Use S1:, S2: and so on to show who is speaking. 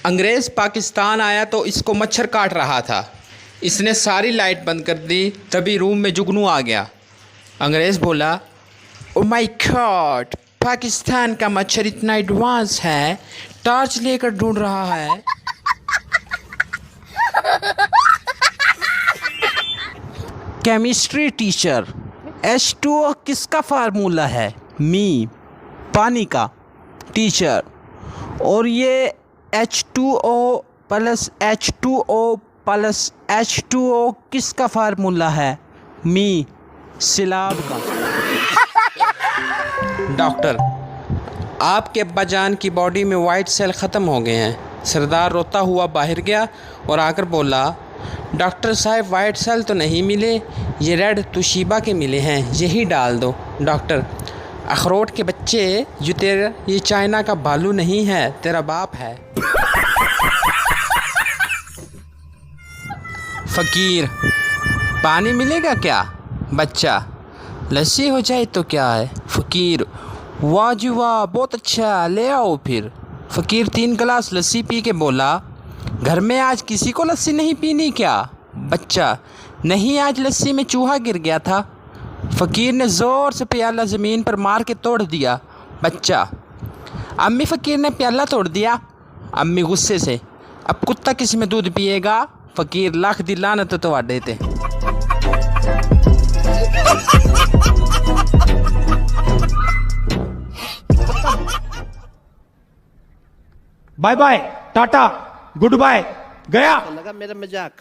S1: अंग्रेज़ पाकिस्तान आया तो इसको मच्छर काट रहा था। इसने सारी लाइट बंद कर दी, तभी रूम में जुगनू आ गया। अंग्रेज़ बोला, ओ माय गॉड, पाकिस्तान का मच्छर इतना एडवांस है, टॉर्च लेकर ढूंढ रहा है।
S2: केमिस्ट्री टीचर, H2O किसका फार्मूला है? मी, पानी का। टीचर, और ये H2O plus H2O plus H2O किसका फार्मूला है? मी, सिलाब का।
S1: डॉक्टर, आपके अब्बाजान की बॉडी में वाइट सेल ख़त्म हो गए हैं। सरदार रोता हुआ बाहर गया और आकर बोला, डॉक्टर साहब वाइट सेल तो नहीं मिले, ये रेड तुशीबा के मिले हैं, यही डाल दो। डॉक्टर, अखरोट के बच्चे, जो तेरा ये चाइना का भालू नहीं है, तेरा बाप है। फ़कीर, पानी मिलेगा क्या? बच्चा, लस्सी हो जाए तो क्या है? फ़कीर, वाह जी वाह, बहुत अच्छा, ले आओ फिर। फ़कीर 3 गिलास लस्सी पी के बोला, घर में आज किसी को लस्सी नहीं पीनी क्या? बच्चा, नहीं, आज लस्सी में चूहा गिर गया था। फ़कीर ने ज़ोर से प्याला ज़मीन पर मार के तोड़ दिया। बच्चा, अम्मी, फ़कीर ने प्याला तोड़ दिया। अम्मी गुस्से से, अब कुत्ता किस में दूध पिएगा? फ़कीर, लाख दी लानत तुहाडे ते।
S3: Bye bye, tata, good bye, गया।
S4: लगा मेरा मजाक।